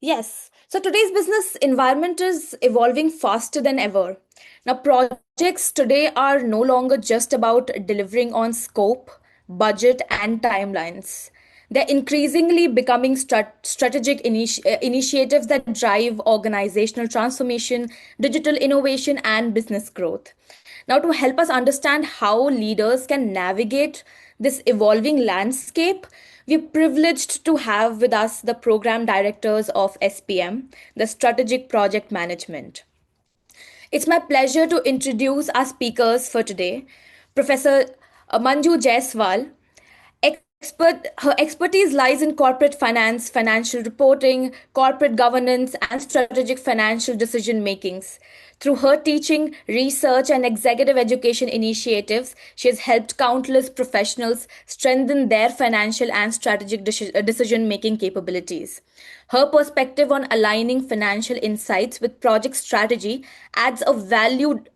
Yes. So today's business environment is evolving faster than ever. Now, projects today are no longer just about delivering on scope, budget, and timelines. They're increasingly becoming strategic initiatives that drive organizational transformation, digital innovation, and business growth. Now, to help us understand how leaders can navigate this evolving landscape, we're privileged to have with us the program directors of SPM, the Strategic Project Management. It's my pleasure to introduce our speakers for today. Professor Manju Jaiswal, her expertise lies in corporate finance, financial reporting, corporate governance, and strategic financial decision makings. Through her teaching, research, and executive education initiatives, she has helped countless professionals strengthen their financial and strategic decision making capabilities. Her perspective on aligning financial insights with project strategy adds a valued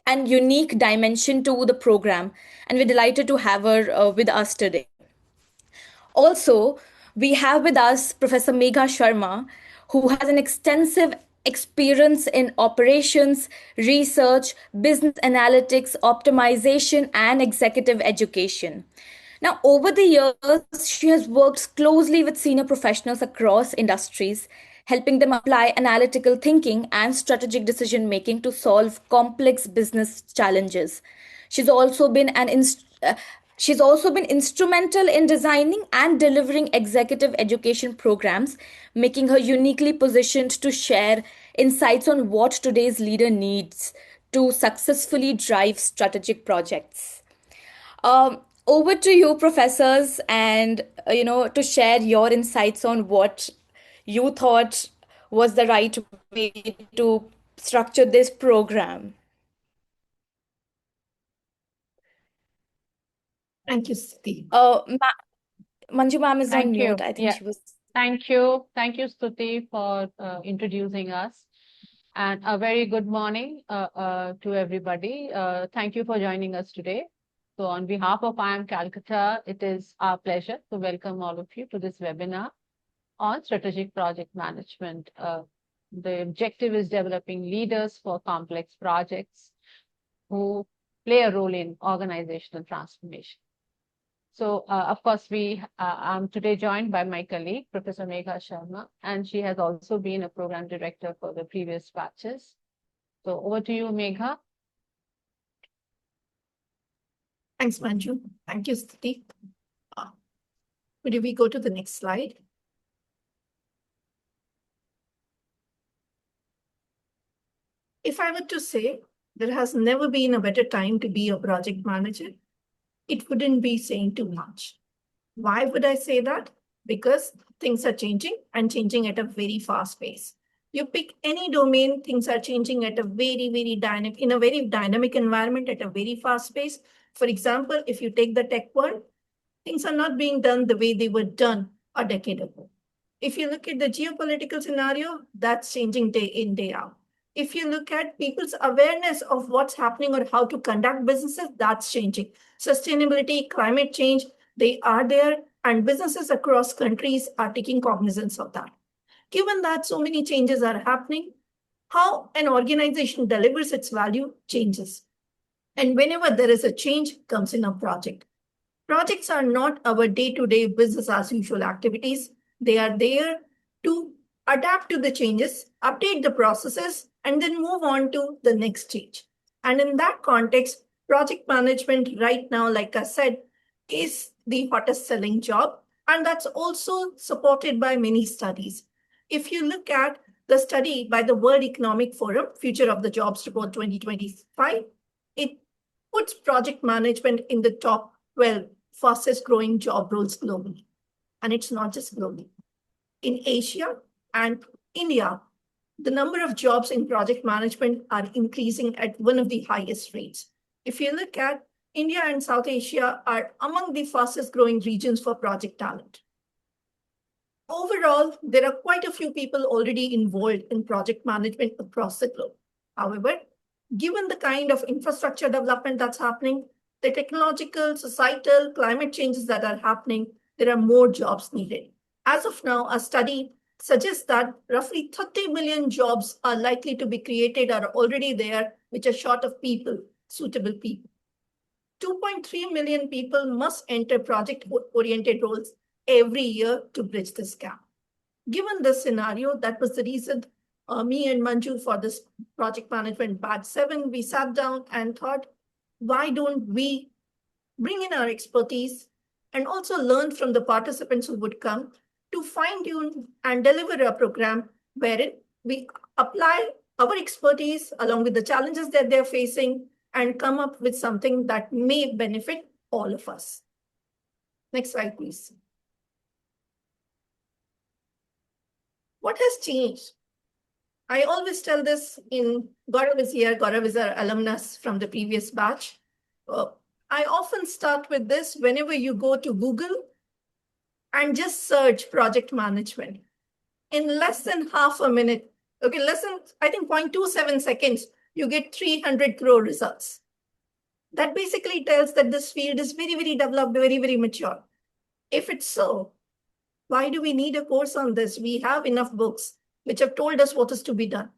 and unique dimension to the program, and we're delighted to have her with us today. Also, we have with us Professor Megha Sharma, who has an extensive experience in operations, research, business analytics, optimization, and executive education. Now, over the years, she has worked closely with senior professionals across industries, helping them apply analytical thinking and strategic decision making to solve complex business challenges. She's also been an She's also been instrumental in designing and delivering executive education programs, making her uniquely positioned to share insights on what today's leader needs to successfully drive strategic projects. Over to you, professors, and to share your insights on what you thought was the right way to structure this program. Thank you, Steve. Manju ma'am is on Thank mute. you. I think Yeah. she was. Thank you. Thank you, Stuti, for introducing us. And a very good morning to everybody. Thank you for joining us today. So on behalf of IIM Calcutta, it is our pleasure to welcome all of you to this webinar on strategic project management. The objective is developing leaders for complex projects who play a role in organizational transformation. So, of course, I'm today joined by my colleague, Professor Megha Sharma, and she has also been a program director for the previous batches. So over to you, Megha. Thanks, Manju. Thank you, Steve. Could we go to the next slide? If I were to say there has never been a better time to be a project manager, it wouldn't be saying too much. Why would I say that? Because things are changing and changing at a very fast pace. You pick any domain, things are changing at a very dynamic environment at a very fast pace. For example, if you take the tech world, things are not being done the way they were done a decade ago. If you look at the geopolitical scenario, that's changing day in, day out. If you look at people's awareness of what's happening or how to conduct businesses, that's changing. Sustainability, climate change, they are there, and businesses across countries are taking cognizance of that. Given that so many changes are happening, how an organization delivers its value changes. And whenever there is a change, comes in a project. Projects are not our day-to-day business as usual activities. They are there to adapt to the changes, update the processes, and then move on to the next stage. And in that context, project management right now, like I said, is the hottest selling job. And that's also supported by many studies. If you look at the study by the World Economic Forum, Future of the Jobs Report 2025, it puts project management in the top 12 fastest growing job roles globally. And it's not just globally. In Asia and India, the number of jobs in project management are increasing at one of the highest rates. If you look at India and South Asia are among the fastest growing regions for project talent. Overall, there are quite a few people already involved in project management across the globe. However, given the kind of infrastructure development that's happening, the technological, societal, climate changes that are happening, there are more jobs needed. As of now, a study suggests that roughly 30 million jobs are likely to be created or are already there, which are short of people, suitable people. 2.3 million people must enter project-oriented roles every year to bridge this gap. Given this scenario, that was the reason me and Manju for this project management batch 7, we sat down and thought, why don't we bring in our expertise and also learn from the participants who would come to fine-tune and deliver a program wherein we apply our expertise along with the challenges that they're facing and come up with something that may benefit all of us. Next slide, please. What has changed? I always tell this in Gaurav is here. Gaurav is our alumnus from the previous batch. I often start with this whenever you go to Google and just search project management. In less than half a minute, okay, less than, I think 0.27 seconds, you get 300 crore results. That basically tells that this field is very, very developed, very, very mature. If it's so, why do we need a course on this? We have enough books which have told us what is to be done.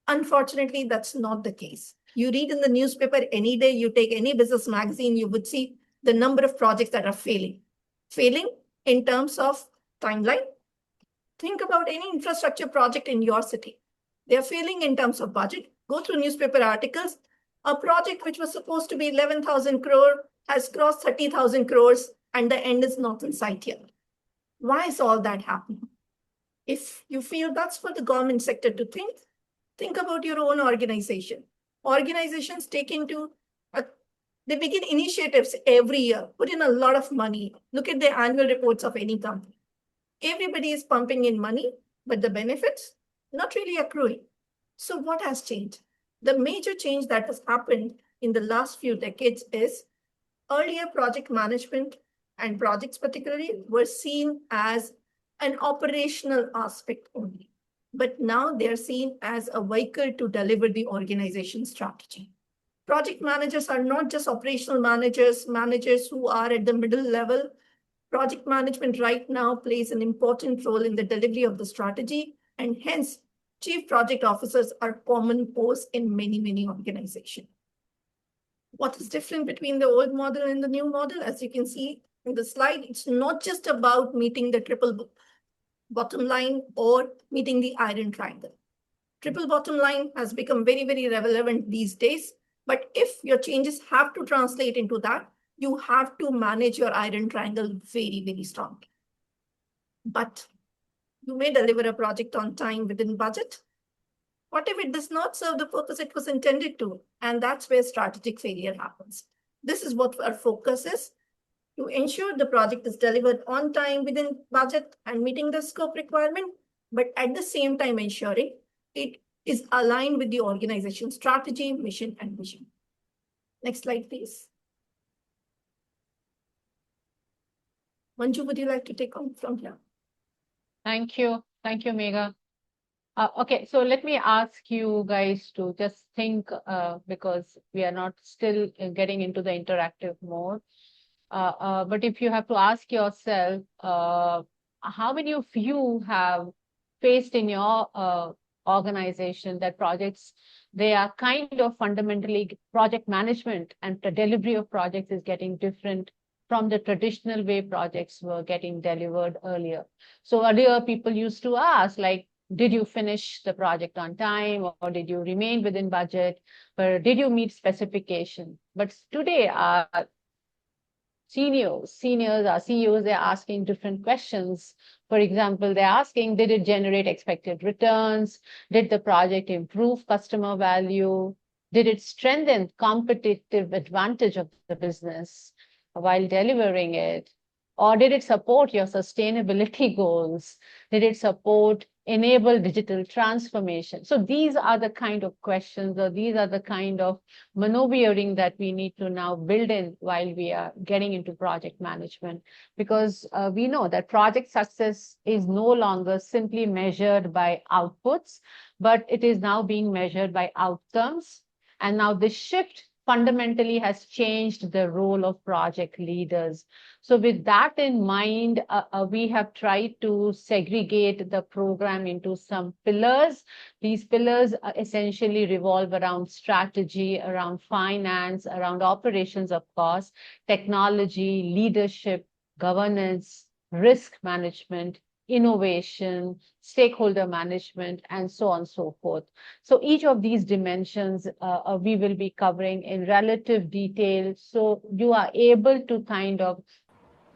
Unfortunately, that's not the case. You read in the newspaper any day, you take any business magazine, you would see the number of projects that are failing. Failing in terms of timeline. Think about any infrastructure project in your city. They're failing in terms of budget. Go through newspaper articles. A project which was supposed to be 11,000 crore has crossed 30,000 crores and the end is not in sight yet. Why is all that happening? If you feel that's for the government sector to think about your own organization. Organizations they begin initiatives every year, put in a lot of money. Look at the annual reports of any company. Everybody is pumping in money, but the benefits not really accruing. So what has changed? The major change that has happened in the last few decades is earlier project management and projects particularly were seen as an operational aspect only. But now they're seen as a vehicle to deliver the organization strategy. Project managers are not just operational managers who are at the middle level. Project management right now plays an important role in the delivery of the strategy, and hence chief project officers are common posts in many, many organizations. What is different between the old model and the new model? As you can see in the slide, it's not just about meeting the triple bottom line or meeting the iron triangle. Triple bottom line has become very, very relevant these days. But if your changes have to translate into that, you have to manage your iron triangle very, very strongly. But you may deliver a project on time within budget. What if it does not serve the purpose it was intended to? And that's where strategic failure happens. This is what our focus is, to ensure the project is delivered on time within budget and meeting the scope requirement, but at the same time ensuring it is aligned with the organization's strategy, mission, and vision. Next slide, please. Manju, would you like to take on from here? Thank you. Thank you, Megha. Okay, so let me ask you guys to just think, because we are not still getting into the interactive mode. But if you have to ask yourself, how many of you have faced in your organization that projects, they are kind of fundamentally project management and the delivery of projects is getting different from the traditional way projects were getting delivered earlier. So earlier people used to ask, like, did you finish the project on time, or did you remain within budget, or did you meet specification? But today seniors, our CEOs, they're asking different questions. For example, they're asking, did it generate expected returns? Did the project improve customer value? Did it strengthen competitive advantage of the business while delivering it? Or did it support your sustainability goals? Did it enable digital transformation? So these are the kind of questions, or these are the kind of maneuvering that we need to now build in while we are getting into project management. Because we know that project success is no longer simply measured by outputs, but it is now being measured by outcomes. And now the shift fundamentally has changed the role of project leaders. So with that in mind, we have tried to segregate the program into some pillars. These pillars essentially revolve around strategy, around finance, around operations, of course, technology, leadership, governance, risk management, innovation, stakeholder management, and so on and so forth. So each of these dimensions we will be covering in relative detail. So you are able to kind of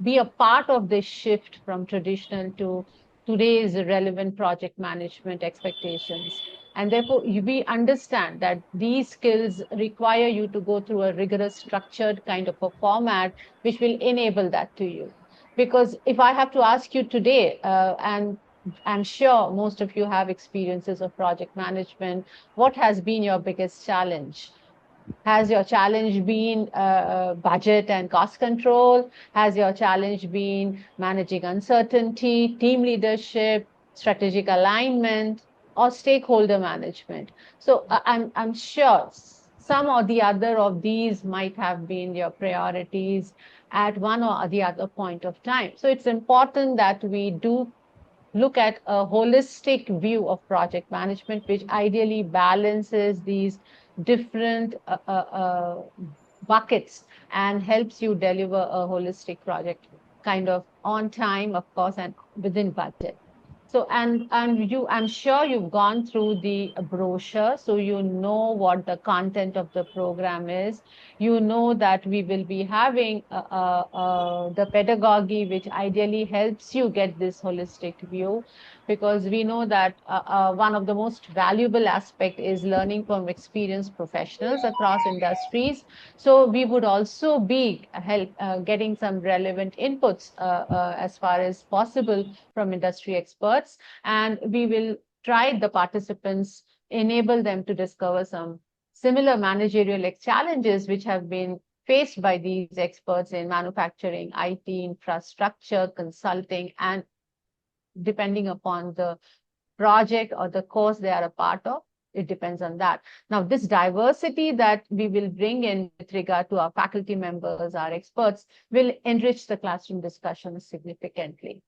be a part of this shift from traditional to today's relevant project management expectations. And therefore, we understand that these skills require you to go through a rigorous, structured kind of a format, which will enable that to you. Because if I have to ask you today, and I'm sure most of you have experiences of project management, what has been your biggest challenge? Has your challenge been budget and cost control? Has your challenge been managing uncertainty, team leadership, strategic alignment, or stakeholder management? So I'm sure some or the other of these might have been your priorities at one or the other point of time. So it's important that we do look at a holistic view of project management, which ideally balances these different buckets and helps you deliver a holistic project kind of on time, of course, and within budget. So, and you, I'm sure you've gone through the brochure, so you know what the content of the program is. You know that we will be having the pedagogy, which ideally helps you get this holistic view, because we know that one of the most valuable aspect is learning from experienced professionals across industries. So we would also be getting some relevant inputs as far as possible from industry experts, and we will try the participants, enable them to discover some similar managerial challenges which have been faced by these experts in manufacturing, IT, infrastructure, consulting, and depending upon the project or the course they are a part of, it depends on that. Now, this diversity that we will bring in with regard to our faculty members, our experts, will enrich the classroom discussions significantly.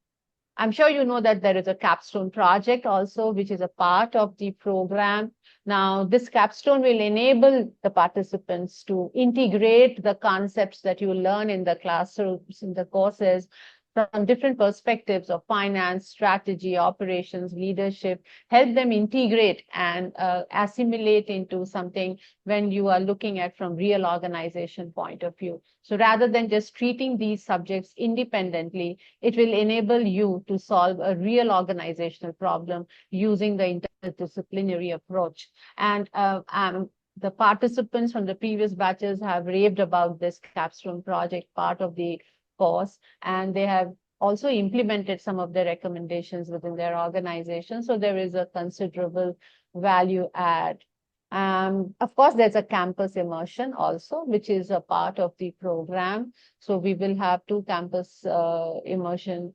I'm sure you know that there is a Capstone project also, which is a part of the program. Now, this Capstone will enable the participants to integrate the concepts that you learn in the classrooms, in the courses, from different perspectives of finance, strategy, operations, leadership, help them integrate and assimilate into something when you are looking at from real organization point of view. So rather than just treating these subjects independently, it will enable you to solve a real organizational problem using the interdisciplinary approach. And the participants from the previous batches have raved about this Capstone project, part of the course, and they have also implemented some of the recommendations within their organization. So there is a considerable value add. Of course, there's a campus immersion also, which is a part of the program. So we will have 2 campus immersion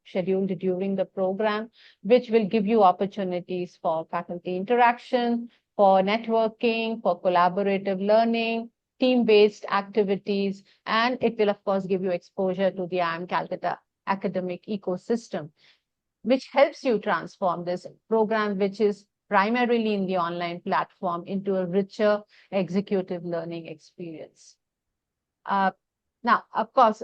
scheduled during the program, which will give you opportunities for faculty interaction, for networking, for collaborative learning, team-based activities, and it will, of course, give you exposure to the IIM Calcutta academic ecosystem, which helps you transform this program, which is primarily in the online platform, into a richer executive learning experience. Now, of course,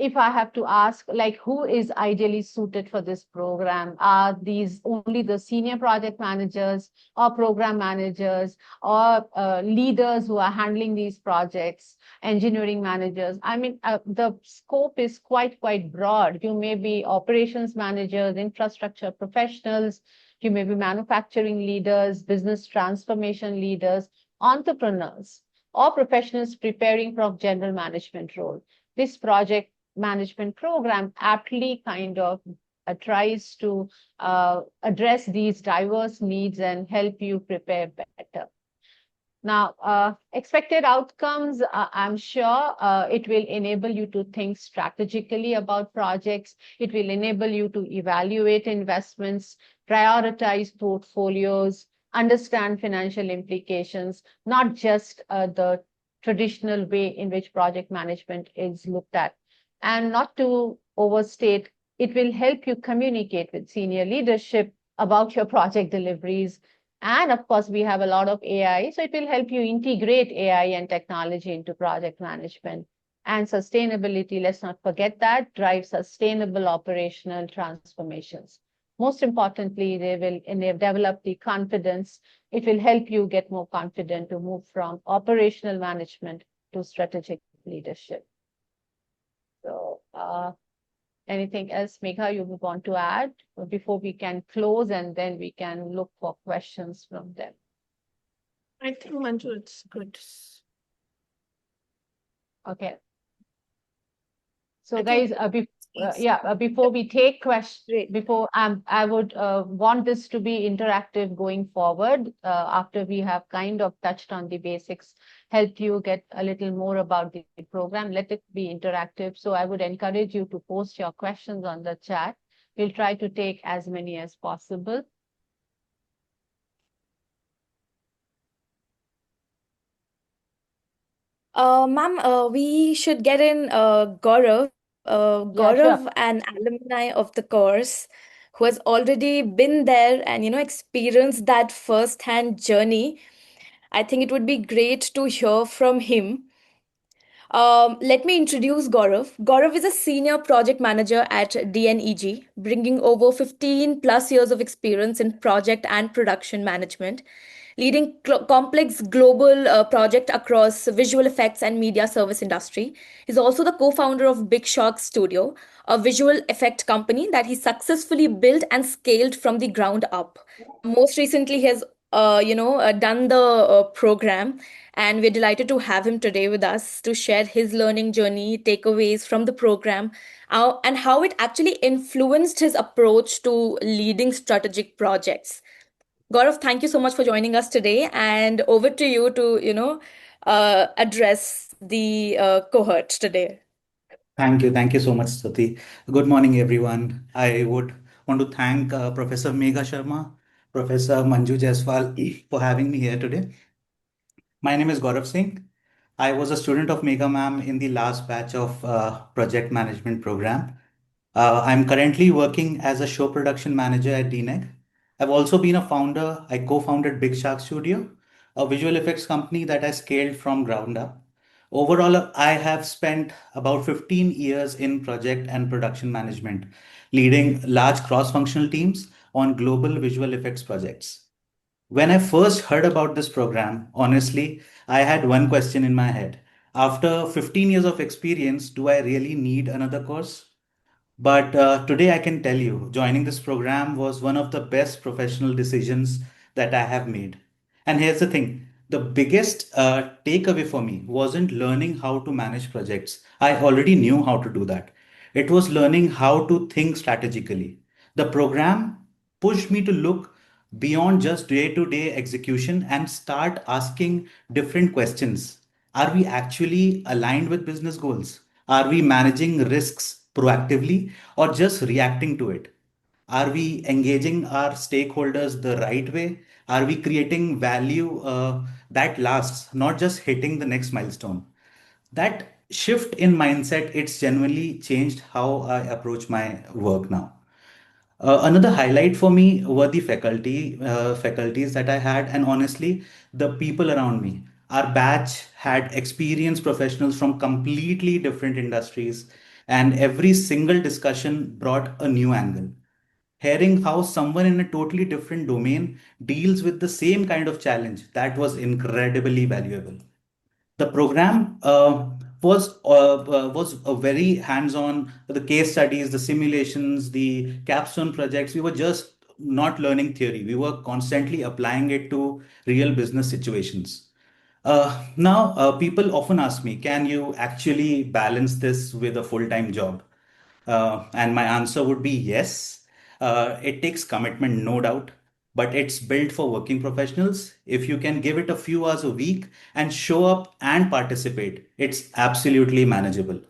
if I have to ask, like, who is ideally suited for this program? Are these only the senior project managers or program managers or leaders who are handling these projects, engineering managers? I mean, the scope is quite broad. You may be operations managers, infrastructure professionals, you may be manufacturing leaders, business transformation leaders, entrepreneurs, or professionals preparing for general management role. This project management program aptly kind of tries to address these diverse needs and help you prepare better. Now, expected outcomes, I'm sure it will enable you to think strategically about projects. It will enable you to evaluate investments, prioritize portfolios, understand financial implications, not just the traditional way in which project management is looked at. And not to overstate, it will help you communicate with senior leadership about your project deliveries. And of course, we have a lot of AI, so it will help you integrate AI and technology into project management. And sustainability, let's not forget that, drive sustainable operational transformations. Most importantly, they will develop the confidence. It will help you get more confident to move from operational management to strategic leadership. So, anything else, Megha, you would want to add before we can close, and then we can look for questions from them? I think, Manju, it's good. Okay. So, I guys, think before we take questions, Great. I would want this to be interactive going forward. After we have kind of touched on the basics, helped you get a little more about the program, let it be interactive. So I would encourage you to post your questions on the chat. We'll try to take as many as possible. Ma'am, we should get in Gaurav. Yeah, sure. Gaurav, an alumni of the course, who has already been there and experienced that first-hand journey. I think it would be great to hear from him. Let me introduce Gaurav. Gaurav is a senior project manager at DNEG, bringing over 15 plus years of experience in project and production management, leading complex global project across visual effects and media service industry. He's also the co-founder of Big Shark Studio, a visual effect company that he successfully built and scaled from the ground up. Most recently, he has done the program, and we're delighted to have him today with us to share his learning journey, takeaways from the program, and how it actually influenced his approach to leading strategic projects. Gaurav, thank you so much for joining us today, and over to you to address the cohort today. Thank you. Thank you so much, Stuti. Good morning, everyone. I would want to thank Professor Megha Sharma, Professor Manju Jaiswal for having me here today. My name is Gaurav Singh. I was a student of Megha ma'am in the last batch of project management program. I'm currently working as a show production manager at DNEG. I've also been a founder. I co-founded Big Shark Studio, a visual effects company that I scaled from ground up. Overall, I have spent about 15 years in project and production management, leading large cross-functional teams on global visual effects projects. When I first heard about this program, honestly, I had one question in my head. After 15 years of experience, do I really need another course? But today I can tell you, joining this program was one of the best professional decisions that I have made. And here's the thing, the biggest takeaway for me wasn't learning how to manage projects. I already knew how to do that. It was learning how to think strategically. The program pushed me to look beyond just day to day execution and start asking different questions. Are we actually aligned with business goals? Are we managing risks proactively or just reacting to it? Are we engaging our stakeholders the right way? Are we creating value that lasts, not just hitting the next milestone? That shift in mindset, it's genuinely changed how I approach my work now. Another highlight for me were the faculties that I had, and honestly, the people around me. Our batch had experienced professionals from completely different industries, and every single discussion brought a new angle. Hearing how someone in a totally different domain deals with the same kind of challenge, that was incredibly valuable. The program was a very hands-on. The case studies, the simulations, the capstone projects. We were just not learning theory. We were constantly applying it to real business situations. Now, people often ask me, can you actually balance this with a full-time job? And my answer would be yes. It takes commitment, no doubt, but it's built for working professionals. If you can give it a few hours a week and show up and participate, it's absolutely manageable.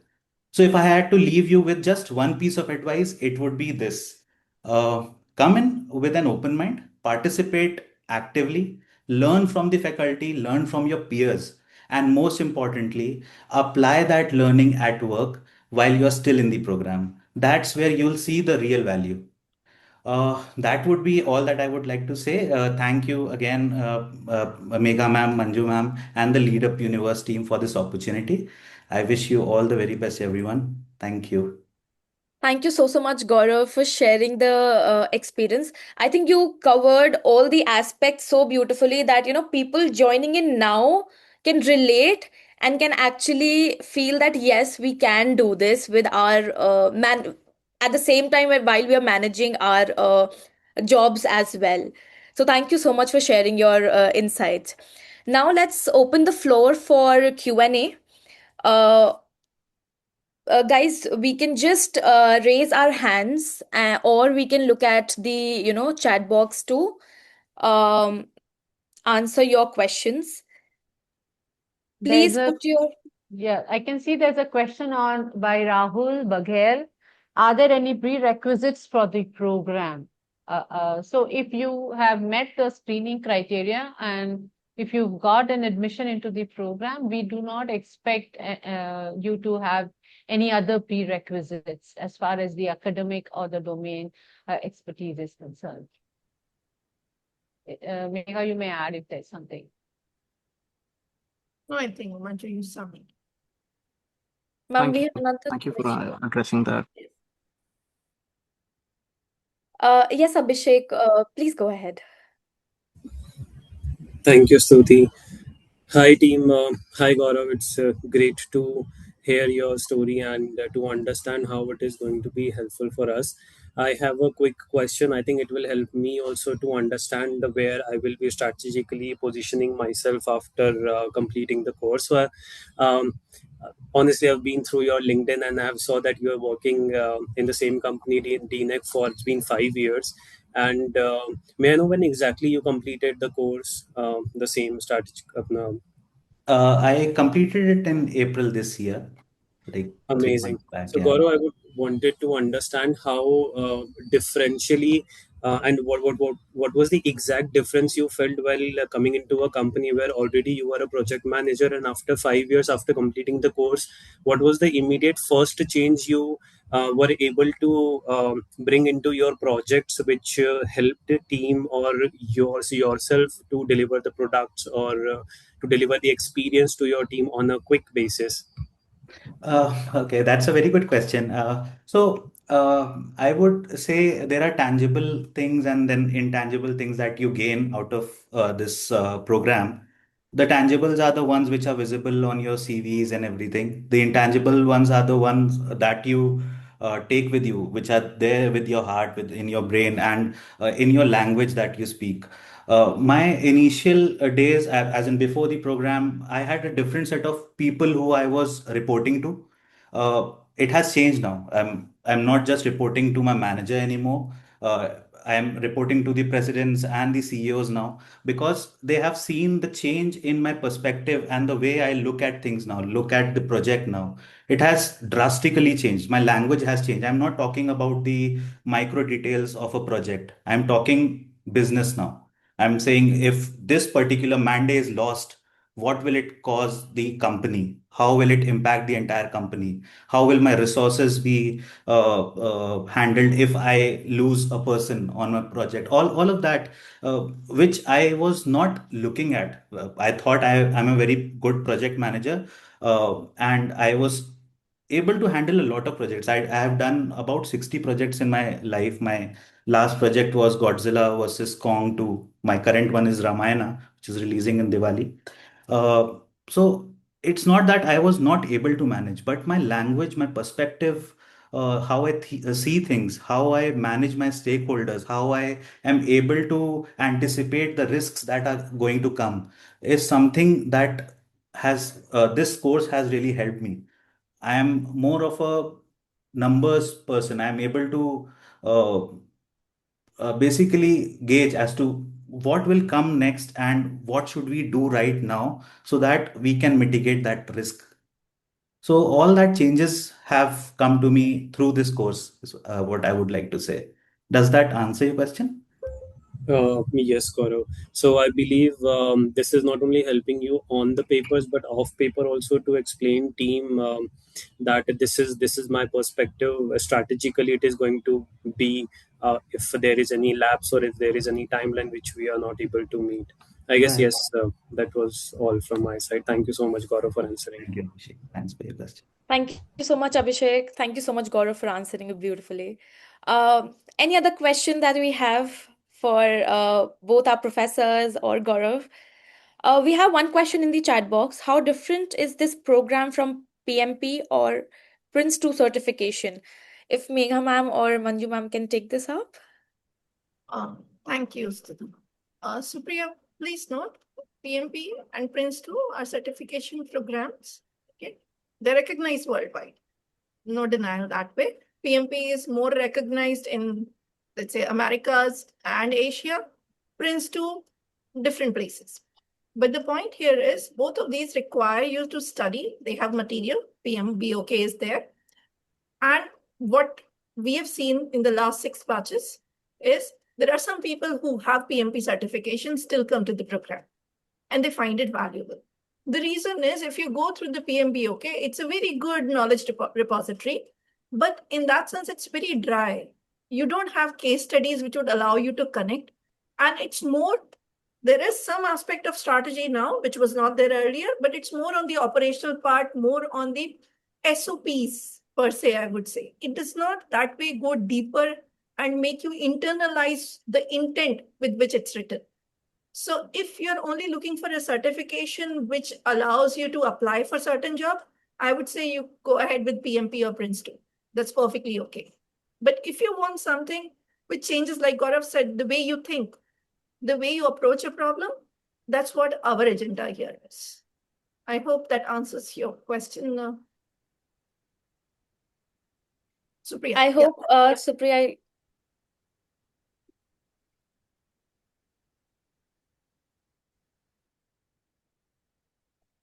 So, if I had to leave you with just one piece of advice, it would be this: uh, come in with an open mind, participate actively, learn from the faculty, learn from your peers, and most importantly, apply that learning at work while you're still in the program. That's where you'll see the real value. That would be all that I would like to say. Thank you again, Megha ma'am, Manju ma'am, and the Lead Up Universe team for this opportunity. I wish you all the very best, everyone. Thank you. Thank you so much, Gaurav, for sharing the experience. I think you covered all the aspects so beautifully that, people joining in now can relate and can actually feel that, yes, we can do this with our at the same time while we are managing our jobs as well. So thank you so much for sharing your insights. Now let's open the floor for Q&A. Uh, Guys, we can just raise our hands, or we can look at the chat box to um, answer your questions. There's Please a put your Yeah, I can see there's a question on by Rahul Bagher. Are there any prerequisites for the program? So if you have met the screening criteria and if you've got an admission into the program, we do not expect you to have any other prerequisites as far as the academic or the domain expertise is concerned. Megha, you may add if there's something. No, I think Manju, you sum it. ma'am. Thank We you. have another Thank you for question. addressing that. Yes, Abhishek, please go ahead. Thank you, Stuti. Hi, team. Hi, Gaurav. It's great to hear your story and to understand how it is going to be helpful for us. I have a quick question. I think it will help me also to understand where I will be strategically positioning myself after completing the course. Um, Honestly, I've been through your LinkedIn and I have saw that you are working in the same company, DNEG, for it's been 5 years. And may I know when exactly you completed the course, the same strategy? I completed it in April this year, like three Amazing. months back. So, Yeah. Gaurav, I would wanted to understand how differentially and what was the exact difference you felt while coming into a company where already you are a project manager, and after 5 years after completing the course, what was the immediate first change you were able to bring into your projects, which helped the team or yourself to deliver the products or to deliver the experience to your team on a quick basis? Okay, that's a very good question. I would say there are tangible things and then intangible things that you gain out of this program. The tangibles are the ones which are visible on your CVs and everything. The intangible ones are the ones that you take with you, which are there with your heart, in your brain, and in your language that you speak. My initial days, as in before the program, I had a different set of people who I was reporting to. It has changed now. I'm not just reporting to my manager anymore. I am reporting to the presidents and the CEOs now because they have seen the change in my perspective and the way I look at things now, look at the project now. It has drastically changed. My language has changed. I'm not talking about the micro details of a project. I'm talking business now. I'm saying if this particular mandate is lost, what will it cause the company? How will it impact the entire company? How will my resources be handled if I lose a person on my project? All of that, which I was not looking at. I thought I'm a very good project manager, and I was able to handle a lot of projects. I have done about 60 projects in my life. My last project was Godzilla versus Kong 2. My current one is Ramayana, which is releasing in Diwali. So it's not that I was not able to manage, but my language, my perspective, how I see things, how I manage my stakeholders, how I am able to anticipate the risks that are going to come is something that has this course has really helped me. I am more of a numbers person. I am able to uh, basically gauge as to what will come next and what should we do right now so that we can mitigate that risk. So all that changes have come to me through this course is what I would like to say. Does that answer your question? Yes, Gaurav. So I believe this is not only helping you on the papers but off paper also to explain team that this is my perspective. Strategically, it is going to be if there is any lapse or if there is any timeline which we are not able to meet. I guess Right. yes, that was all from my side. Thank you so much, Gaurav, for answering. Thank you, Abhishek. Thanks for your question. Thank you so much, Abhishek. Thank you so much, Gaurav, for answering it beautifully. Any other question that we have for both our professors or Gaurav? We have one question in the chat box. How different is this program from PMP or PRINCE2 certification? If Megha ma'am or Manju ma'am can take this up. Thank you, Stuti. Supriya, please note, PMP and PRINCE2 are certification programs. Okay, they're recognized worldwide. No denial that way. PMP is more recognized in, let's say, Americas and Asia. PRINCE2, different places. But the point here is both of these require you to study. They have material. PMBOK is there. And what we have seen in the last 6 batches is there are some people who have PMP certification still come to the program and they find it valuable. The reason is if you go through the PMBOK, it's a very good knowledge repository, but in that sense, it's very dry. You don't have case studies which would allow you to connect. And it's more, there is some aspect of strategy now, which was not there earlier, but it's more on the operational part, more on the SOPs per se, I would say. It does not that way go deeper and make you internalize the intent with which it's written. So if you're only looking for a certification which allows you to apply for certain job, I would say you go ahead with PMP or PRINCE2. That's perfectly okay. But if you want something which changes, like Gaurav said, the way you think, the way you approach a problem, that's what our agenda here is. I hope that answers your question, Supriya. I hope, Supriya.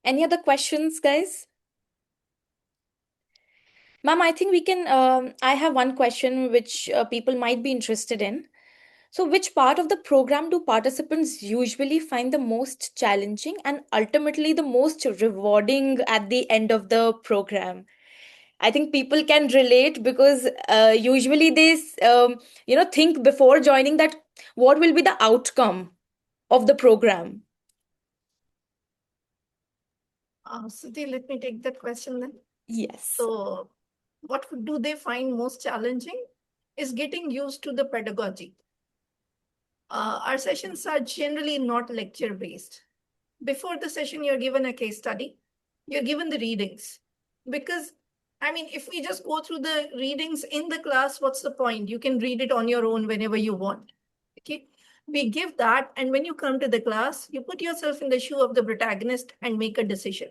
Any other questions, guys? Ma'am, I think we can. I have one question which people might be interested in. So, which part of the program do participants usually find the most challenging and ultimately the most rewarding at the end of the program? I think people can relate because usually they, think before joining that what will be the outcome of the program. Sudhi, let me take that question then. Yes. So, what do they find most challenging is getting used to the pedagogy. Our sessions are generally not lecture based. Before the session, you're given a case study, you're given the readings. Because, I mean, if we just go through the readings in the class, what's the point? You can read it on your own whenever you want. Okay. We give that, and when you come to the class, you put yourself in the shoe of the protagonist and make a decision.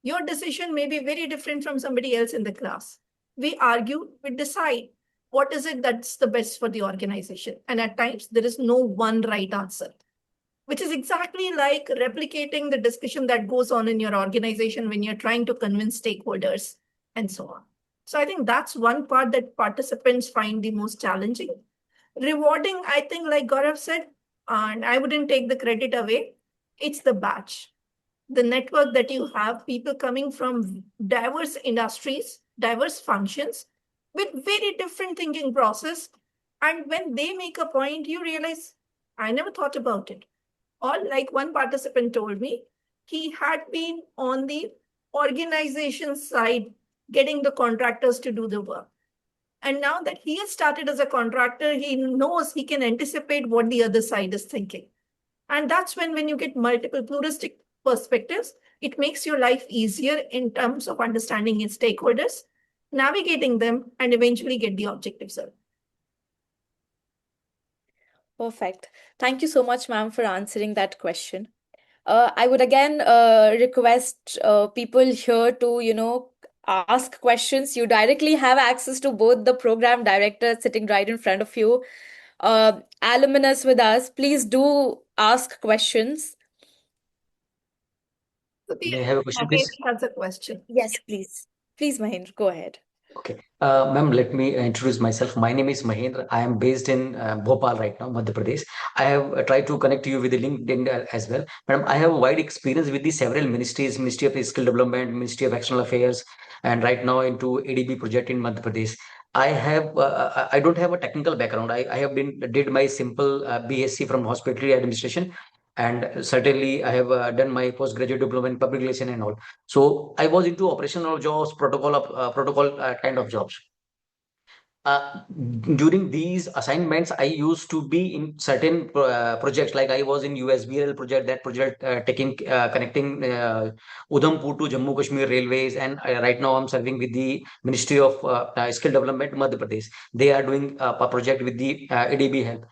Your decision may be very different from somebody else in the class. We argue, we decide what is it that's the best for the organization. And at times, there is no one right answer, which is exactly like replicating the discussion that goes on in your organization when you're trying to convince stakeholders and so on. So I think that's one part that participants find the most challenging. Rewarding, I think, like Gaurav said, and I wouldn't take the credit away, it's the batch, the network that you have, people coming from diverse industries, diverse functions with very different thinking process. And when they make a point, you realize, I never thought about it. Or like one participant told me, he had been on the organization side, getting the contractors to do the work. And now that he has started as a contractor, he knows he can anticipate what the other side is thinking. And that's when you get multiple pluralistic perspectives, it makes your life easier in terms of understanding its stakeholders, navigating them, and eventually get the objective served. Perfect. Thank you so much, ma'am, for answering that question. I would again request people here to, ask questions. You directly have access to both the program director sitting right in front of you. Alumnus with us, please do ask questions. So May I have a question, please? Mahendra has a question. Yes, please. Please, Mahendra, go ahead. Okay. Ma'am, let me introduce myself. My name is Mahendra. I am based in Bhopal right now, Madhya Pradesh. I have tried to connect you with the LinkedIn as well. Madam, I have a wide experience with the several ministries, Ministry of Skill Development, Ministry of External Affairs, and right now into ADB project in Madhya Pradesh. I don't have a technical background. I have did my simple BSc from hospitality administration, and certainly I have done my postgraduate diploma in public relation and all. So I was into operational jobs, protocol kind of jobs. During these assignments, I used to be in certain projects. Like I was in USBRL project, that project connecting Udhampur to Jammu Kashmir Railways, and right now I'm serving with the Ministry of Skill Development, Madhya Pradesh. They are doing a project with the ADB help,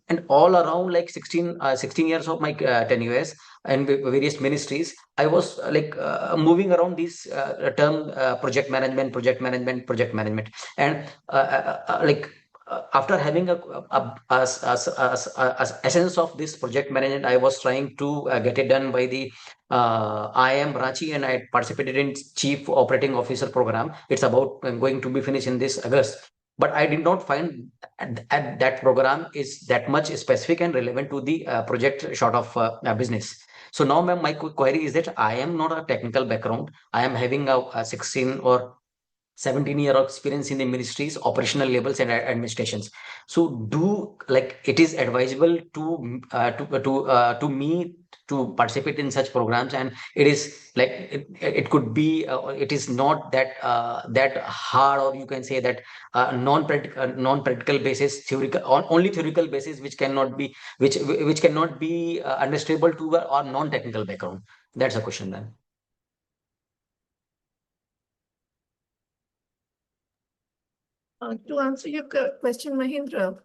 and all around like 16 years of my tenure and various ministries, I was moving around this term project management, and after having a essence of this project management, I was trying to get it done by the IIM Ranchi, and I participated in Chief Operating Officer program. It's about going to be finished in this August. But I did not find at that program is that much specific and relevant to the project short of business. So now, ma'am, my query is that I am not a technical background. I am having a 16 or 17-year experience in the ministries, operational levels and administrations. So do like it is advisable to me to participate in such programs, and it is like it could be it is not that that hard, or you can say that non-practical basis, theoretical on only theoretical basis, which cannot be understandable to a non-technical background. That's a question then. To answer your question, Mahendra,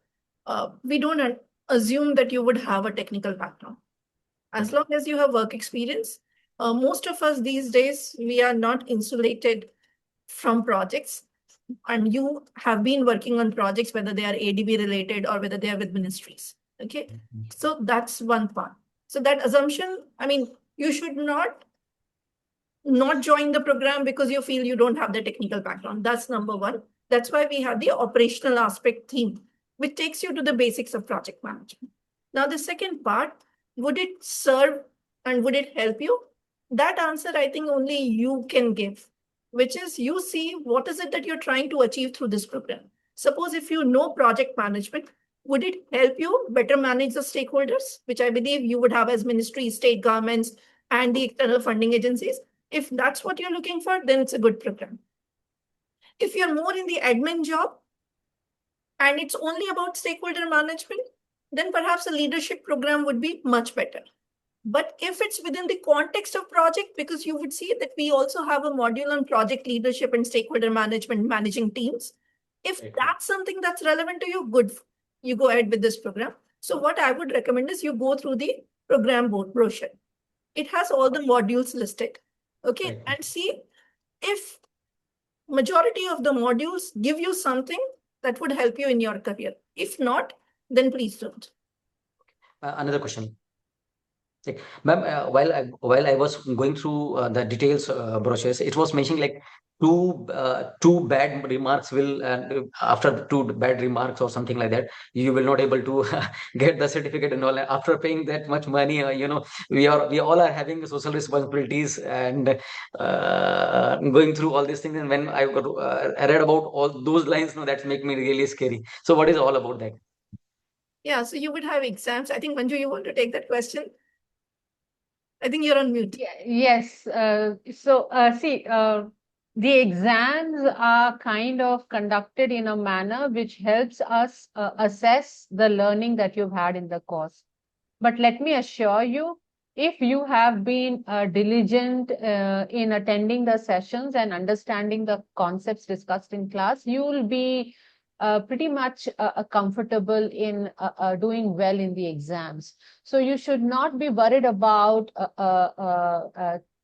we don't assume that you would have a technical background. As long as you have work experience, most of us these days, we are not insulated from projects, and you have been working on projects, whether they are ADB related or whether they are with ministries. Okay. So that's one part. So that assumption, I mean, you should not join the program because you feel you don't have the technical background. That's number one. That's why we have the operational aspect theme, which takes you to the basics of project management. Now, the second part, would it serve and would it help you? That answer, I think only you can give, which is you see what is it that you're trying to achieve through this program. Suppose if you know project management, would it help you better manage the stakeholders, which I believe you would have as ministries, state governments, and the external funding agencies? If that's what you're looking for, then it's a good program. If you're more in the admin job and it's only about stakeholder management, then perhaps a leadership program would be much better. But if it's within the context of project, because you would see that we also have a module on project leadership and stakeholder management, managing teams. If that's something that's relevant to you, good, you go ahead with this program. So what I would recommend is you go through the program brochure. It has all the modules listed. Okay, and see if majority of the modules give you something that would help you in your career. If not, then please don't. Another question. Ma'am, while I was going through the details brochures, it was mentioning like two bad remarks will after two bad remarks or something like that, you will not able to get the certificate and all. After paying that much money, we all are having social responsibilities and going through all these things. And when I read about all those lines, no, that's make me really scary. So what is all about that? Yeah, so you would have exams. I think Manju, you want to take that question? I think you're on mute. Yeah, yes. See, the exams are kind of conducted in a manner which helps us assess the learning that you've had in the course. But let me assure you, if you have been diligent in attending the sessions and understanding the concepts discussed in class, you will be pretty much comfortable in doing well in the exams. So you should not be worried about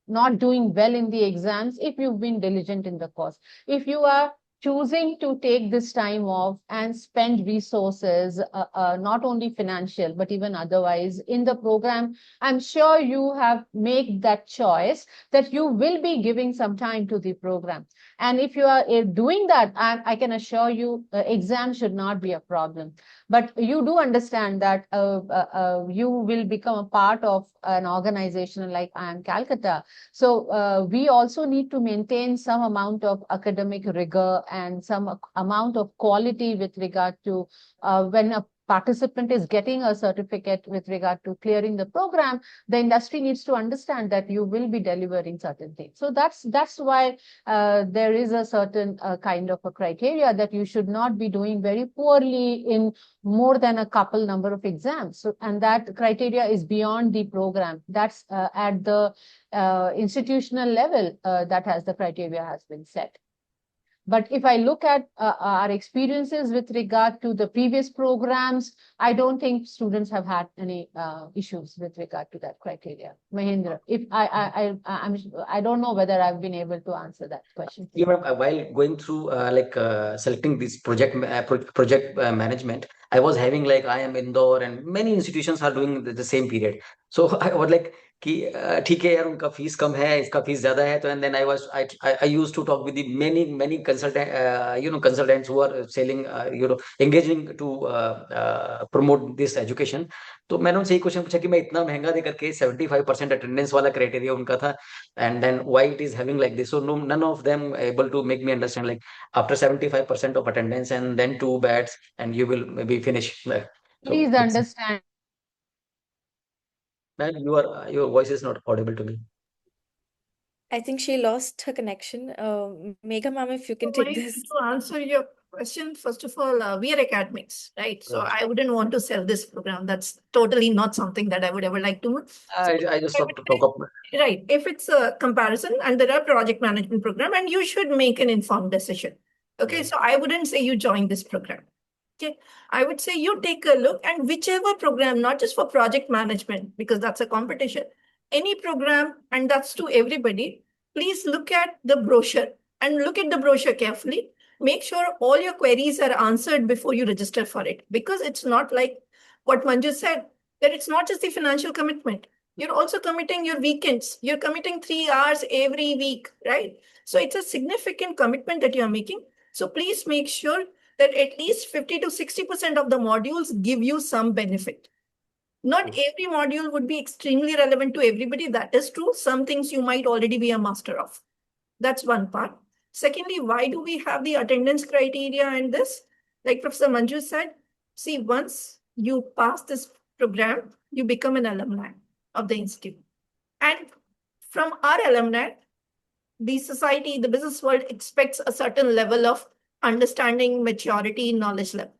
not doing well in the exams if you've been diligent in the course. If you are choosing to take this time off and spend resources, not only financial, but even otherwise in the program, I'm sure you have made that choice that you will be giving some time to the program. And if you are doing that, I can assure you, exam should not be a problem. But you do understand that you will become a part of an organization like IIM Calcutta. So we also need to maintain some amount of academic rigor and some amount of quality with regard to when a participant is getting a certificate with regard to clearing the program, the industry needs to understand that you will be delivering certain things. So that's why there is a certain kind of a criteria that you should not be doing very poorly in more than a couple number of exams. So, and that criteria is beyond the program. That's at the institutional level that has the criteria has been set. But if I look at our experiences with regard to the previous programs, I don't think students have had any issues with regard to that criteria. Mahendra, if I don't know whether I've been able to answer that question. Yeah, while going through selecting this project management, I was having like IIM Indore and many institutions are doing the same period. So I was like कि ठीक है यार उनका fees कम है इसका fees ज्यादा है तो and then I used to talk with the many consultants who are selling engaging to promote this education. तो मैंने उनसे एक क्वेश्चन पूछा कि मैं इतना महंगा दे करके 75% अटेंडेंस वाला क्राइटेरिया उनका था, and then why it is having like this. So no, none of them able to make me understand like after 75% of attendance and then 2 bats and you will maybe finish. So Please understand. Ma'am, your voice is not audible to me. I think she lost her connection. Megha ma'am, if you can take this. To answer your question, first of all, we are academics, right? So Right. I wouldn't want to sell this program. That's totally not something that I would ever like to. I just want to talk up. Right. If it's a comparison and there are project management program and you should make an informed decision. Okay. Right. So I wouldn't say you join this program. Okay. I would say you take a look and whichever program, not just for project management, because that's a competition, any program, and that's to everybody, please look at the brochure and look at the brochure carefully. Make sure all your queries are answered before you register for it, because it's not like what Manju said, that it's not just the financial commitment. You're also committing your weekends. You're committing 3 hours every week, right? So it's a significant commitment that you're making. So please make sure that at least 50 to 60% of the modules give you some benefit. Not every module would be extremely relevant to everybody. That is true. Some things you might already be a master of. That's one part. Secondly, why do we have the attendance criteria and this? Like Professor Manju said, see, once you pass this program, you become an alumni of the institute. And from our alumni, the society, the business world expects a certain level of understanding, maturity, knowledge level.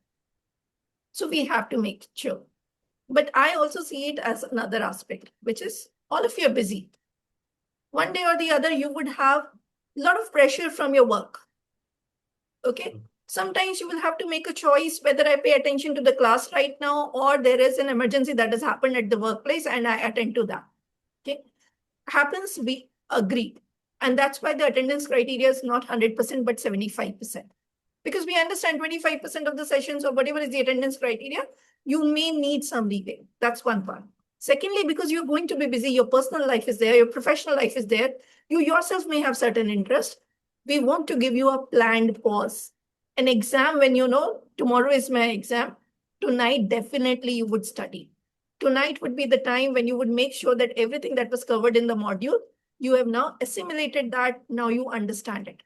So we have to make sure. But I also see it as another aspect, which is all of you are busy. One day or the other, you would have a lot of pressure from your work. Okay. Sometimes you will have to make a choice whether I pay attention to the class right now or there is an emergency that has happened at the workplace and I attend to that. Okay. Happens, we agree. And that's why the attendance criteria is not 100%, but 75%. Because we understand 25% of the sessions or whatever is the attendance criteria, you may need some leeway. That's one part. Secondly, because you're going to be busy, your personal life is there, your professional life is there, you yourself may have certain interest. We want to give you a planned pause. An exam, when you know tomorrow is my exam, tonight definitely you would study. Tonight would be the time when you would make sure that everything that was covered in the module, you have now assimilated that, now you understand it.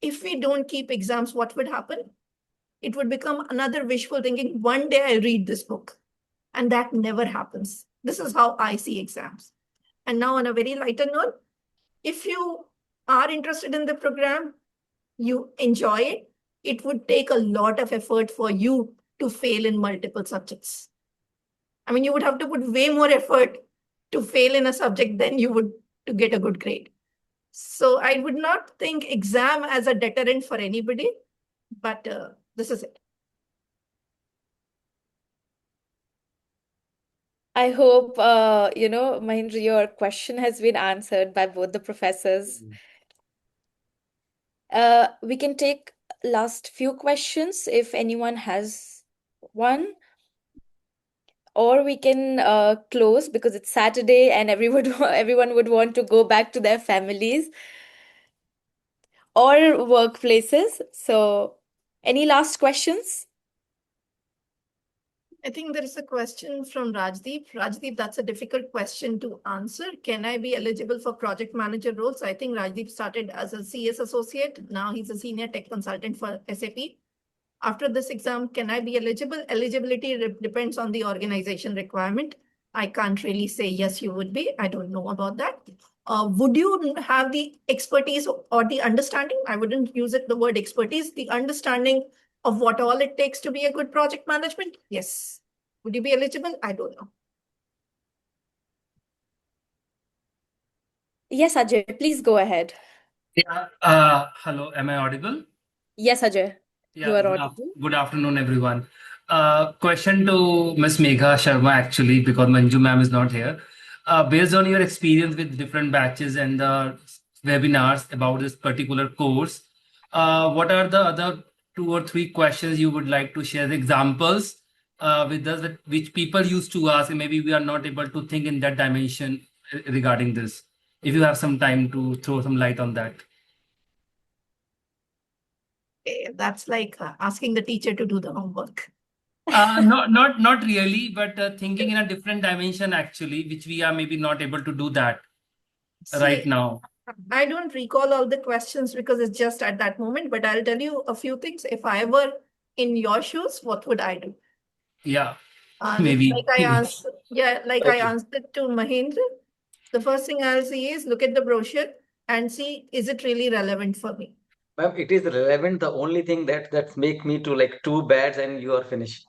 If we don't keep exams, what would happen? It would become another wishful thinking, one day I'll read this book. And that never happens. This is how I see exams. And now on a very lighter note, if you are interested in the program, you enjoy it, it would take a lot of effort for you to fail in multiple subjects. I mean, you would have to put way more effort to fail in a subject than you would to get a good grade. So I would not think exam as a deterrent for anybody, but this is it. I hope, Mahindra, your question has been answered by both the professors. We can take last few questions if anyone has one. Or we can close because it's Saturday and everyone would want to go back to their families. or workplaces. So, any last questions? I think there is a question from Rajdeep. Rajdeep, that's a difficult question to answer. Can I be eligible for project manager roles? I think Rajdeep started as a CS associate. Now he's a senior tech consultant for SAP. After this exam, can I be eligible? Eligibility depends on the organization requirement. I can't really say yes, you would be. I don't know about that. Would you have the expertise or the understanding? I wouldn't use it the word expertise, the understanding of what all it takes to be a good project management? Yes. Would you be eligible? I don't know. Yes, Ajay, please go ahead. Yeah. Hello. Am I audible? Yes, Ajay, you Yeah. are audible. Good afternoon, everyone. Question to Ms. Megha Sharma, actually, because Manju ma'am is not here. Based on your experience with different batches and the webinars about this particular course, what are the other 2 or 3 questions you would like to share examples with us, which people used to ask, and maybe we are not able to think in that dimension regarding this? If you have some time to throw some light on that. That's like asking the teacher to do the homework. Not really, but thinking in a different dimension actually, which we are maybe not able to do that right now. I don't recall all the questions because it's just at that moment, but I'll tell you a few things. If I were in your shoes, what would I do? Yeah, maybe. Like I answered to Mahendra, the first thing I'll see is look at the brochure and see, is it really relevant for me? Ma'am, it is relevant. The only thing that make me to like 2 bads and you are finished.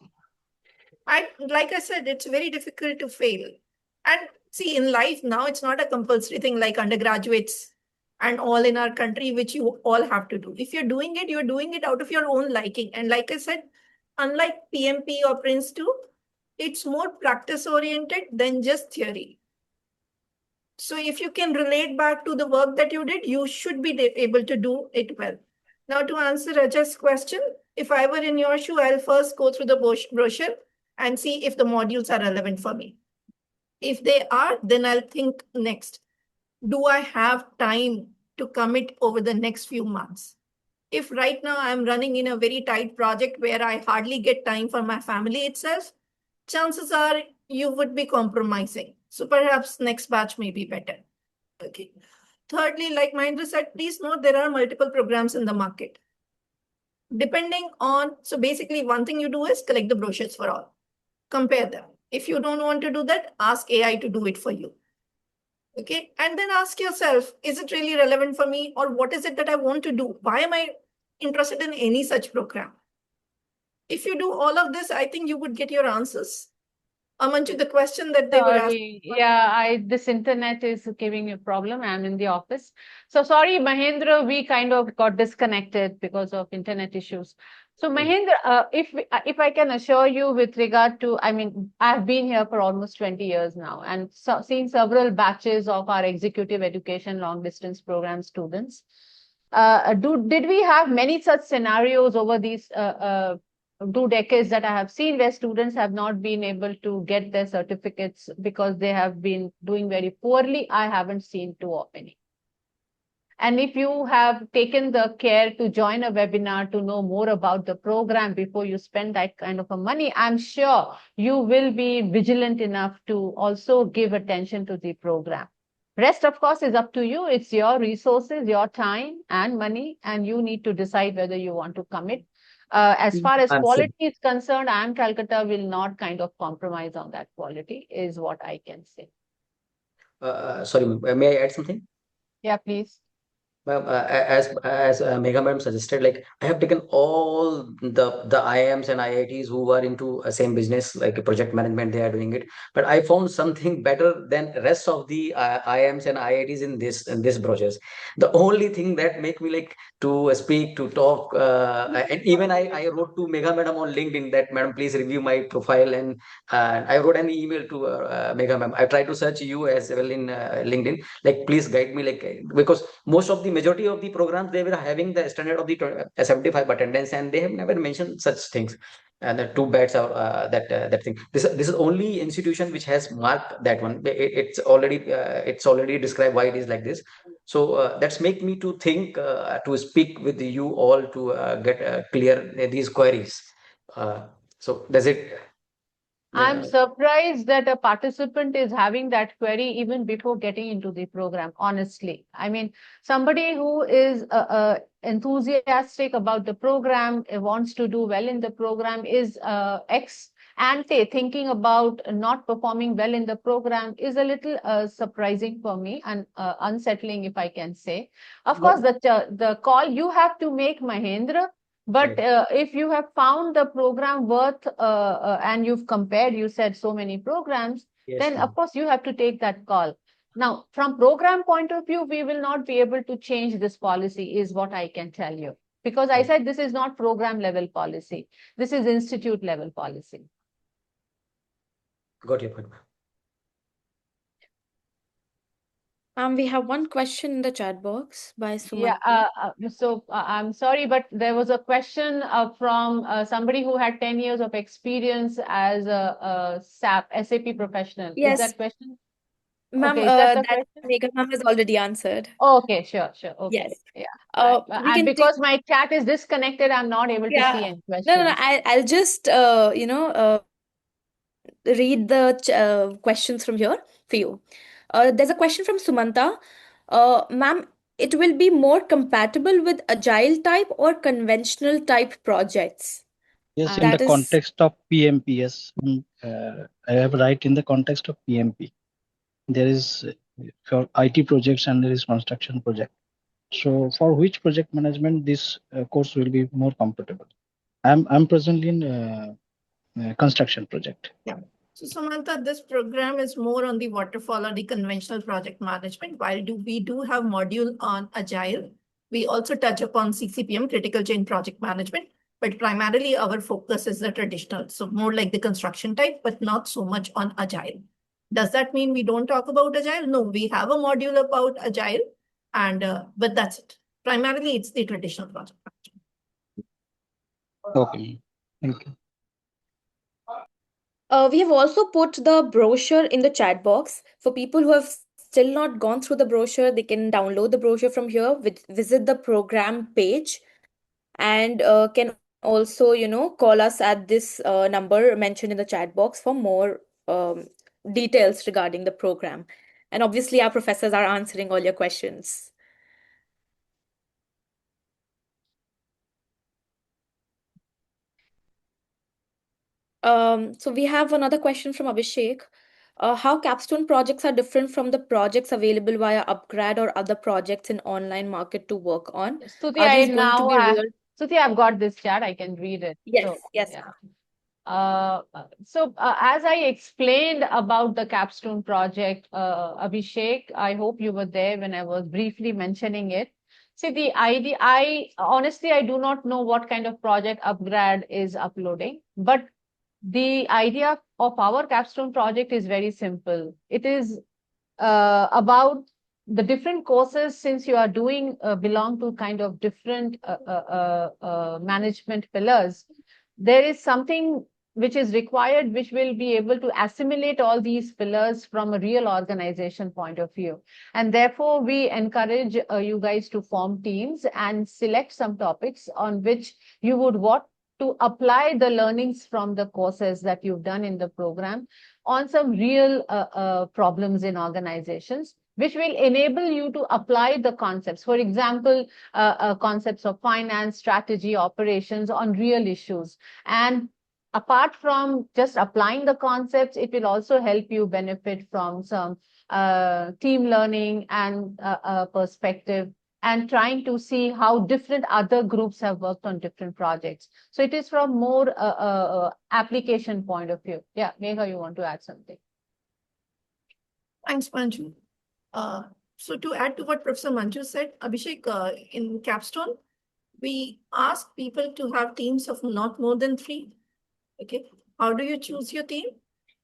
Like I said, it's very difficult to fail. And see, in life now, it's not a compulsory thing like undergraduates and all in our country, which you all have to do. If you're doing it out of your own liking. And like I said, unlike PMP or PRINCE2, it's more practice oriented than just theory. So if you can relate back to the work that you did, you should be able to do it well. Now, to answer Raja's question, if I were in your shoe, I'll first go through the brochure and see if the modules are relevant for me. If they are, then I'll think next, do I have time to commit over the next few months? If right now I'm running in a very tight project where I hardly get time for my family itself, chances are you would be compromising. So perhaps next batch may be better. Okay. Thirdly, like Mahendra said, please note there are multiple programs in the market. Depending on, so basically one thing you do is collect the brochures for all. Compare them. If you don't want to do that, ask AI to do it for you. Okay. And then ask yourself, is it really relevant for me? Or what is it that I want to do? Why am I interested in any such program? If you do all of this, I think you would get your answers. Manju, the question that they were asking. Yeah, this internet is giving me a problem. I'm in the office. So sorry, Mahendra, we kind of got disconnected because of internet issues. So Mahendra, if I can assure you with regard to, I mean, I've been here for almost 20 years now and seen several batches of our executive education long distance program students. Did we have many such scenarios over these 2 decades that I have seen where students have not been able to get their certificates because they have been doing very poorly? I haven't seen too many. And if you have taken the care to join a webinar to know more about the program before you spend that kind of a money, I'm sure you will be vigilant enough to also give attention to the program. Rest, of course, is up to you. It's your resources, your time and money, and you need to decide whether you want to commit. As far as quality is concerned, IIM Calcutta will not kind of compromise on that quality, is what I can say. Sorry, may I add something? Yeah, please. Ma'am, as Megha ma'am suggested, like I have taken all the IIMs and IITs who are into same business, like project management, they are doing it. But I found something better than rest of the IIMs and IITs in this brochures. The only thing that make me like to speak, to talk, and even I wrote to Megha madam on LinkedIn that madam, please review my profile, and I wrote an email to Megha ma'am. I tried to search you as well in LinkedIn, like please guide me, like because most of the majority of the programs they were having the standard of the 75 attendance, and they have never mentioned such things. And the two beds are that thing. This is only institution which has marked that one. It's already described why it is like this. So that's make me to think to speak with you all to get clear these queries. So does it? I'm surprised that a participant is having that query even before getting into the program, honestly. I mean, somebody who is enthusiastic about the program, wants to do well in the program, is ex ante thinking about not performing well in the program is a little surprising for me and unsettling, if I can say. Of course, the call you have to make, Mahendra. But if you have found the program worth and you've compared, you said so many programs, Yes, then ma'am. of course you have to take that call. Now, from program point of view, we will not be able to change this policy, is what I can tell you. Because I said this is not program level policy. This is institute level policy. Got your point, ma'am. We have one question in the chat box by Sumant. Yeah, I'm sorry, but there was a question from somebody who had 10 years of experience as a SAP professional. Is Yes, that question? ma'am, Okay, is that the that question? Megha ma'am has already answered. Okay, sure. Okay, Yes. yeah. We And can take, because my chat is disconnected, I'm not able to see yeah. any No. questions. I'll just, read the questions from here for you. There's a question from Sumanta. Ma'am, it will be more compatible with agile type or conventional type projects. Yes, in the That is, context of PMP, yes. I have right in the context of PMP. There is for IT projects and there is construction project. So for which project management this course will be more compatible? I'm presently in construction project. Yeah. So Samantha, this program is more on the waterfall or the conventional project management. While we do have module on Agile, we also touch upon CCPM, critical chain project management, but primarily our focus is the traditional. So more like the construction type, but not so much on Agile. Does that mean we don't talk about Agile? No, we have a module about Agile, and but that's it. Primarily, it's the traditional project management. Okay, thank you. we have also put the brochure in the chat box for people who have still not gone through the brochure. They can download the brochure from here, visit the program page, and can also, call us at this number mentioned in the chat box for more details regarding the program. And obviously, our professors are answering all your questions. So we have another question from Abhishek. How capstone projects are different from the projects available via upgrad or other projects in online market to work on? Stuti, Are these going to be real? Stuti, I've got this chat. I can read it. Yes, yes. Yeah. As I explained about the capstone project, Abhishek, I hope you were there when I was briefly mentioning it. See, the idea, honestly, I do not know what kind of project upgrad is uploading, but the idea of our capstone project is very simple. It is about the different courses, since you are doing belong to kind of different management pillars. There is something which is required, which will be able to assimilate all these pillars from a real organization point of view. And therefore, we encourage you guys to form teams and select some topics on which you would want to apply the learnings from the courses that you've done in the program on some real problems in organizations, which will enable you to apply the concepts. For example, concepts of finance, strategy, operations on real issues. And apart from just applying the concepts, it will also help you benefit from some team learning and perspective, and trying to see how different other groups have worked on different projects. So it is from more application point of view. Yeah, Megha, you want to add something? Thanks, Manju. So to add to what Professor Manju said, Abhishek, in Capstone, we ask people to have teams of not more than 3. Okay. How do you choose your team?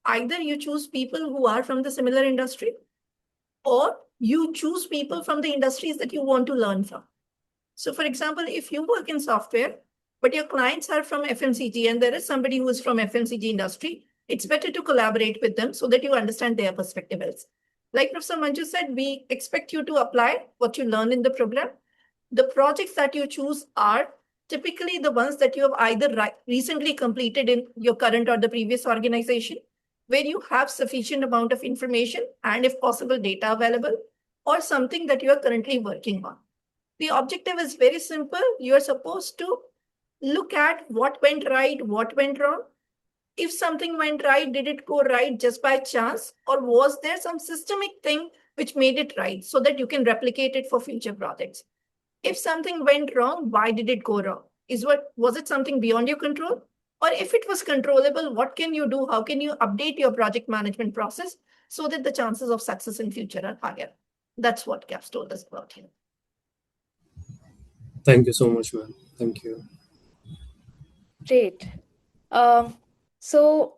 Either you choose people who are from the similar industry, or you choose people from the industries that you want to learn from. So for example, if you work in software, but your clients are from FMCG and there is somebody who is from FMCG industry, it's better to collaborate with them so that you understand their perspective else. Like Professor Manju said, we expect you to apply what you learn in the program. The projects that you choose are typically the ones that you have either recently completed in your current or the previous organization, where you have sufficient amount of information and if possible data available, or something that you are currently working on. The objective is very simple. You are supposed to look at what went right, what went wrong. If something went right, did it go right just by chance, or was there some systemic thing which made it right so that you can replicate it for future projects? If something went wrong, why did it go wrong? Was it something beyond your control? Or if it was controllable, what can you do? How can you update your project management process so that the chances of success in future are higher? That's what Capstone is about here. Thank you so much, ma'am. Thank you. Great. So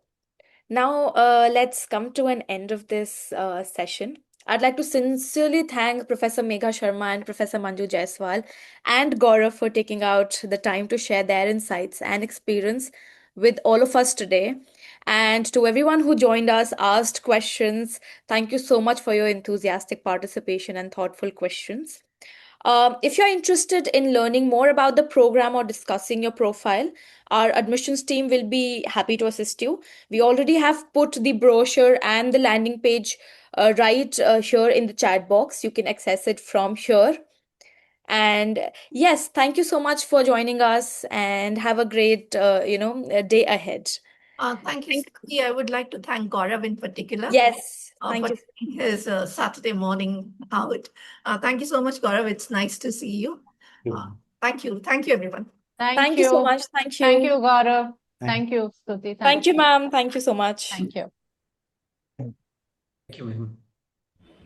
now let's come to an end of this session. I'd like to sincerely thank Professor Megha Sharma and Professor Manju Jaiswal and Gaurav for taking out the time to share their insights and experience with all of us today. And to everyone who joined us, asked questions, thank you so much for your enthusiastic participation and thoughtful questions. If you're interested in learning more about the program or discussing your profile, our admissions team will be happy to assist you. We already have put the brochure and the landing page right here in the chat box. You can access it from here. And yes, thank you so much for joining us and have a great, day ahead. Thank you, Singh. I would like to thank Gaurav in particular. Yes, for thank you. taking his Saturday morning out. Thank you so much, Gaurav. It's nice to see you. Thank you. Thank you, everyone. Thank you so much. Thank you. Thank you, Gaurav. Thank you, Stuti. Thank you, ma'am. Thank you so much. Thank you. Thank you, ma'am.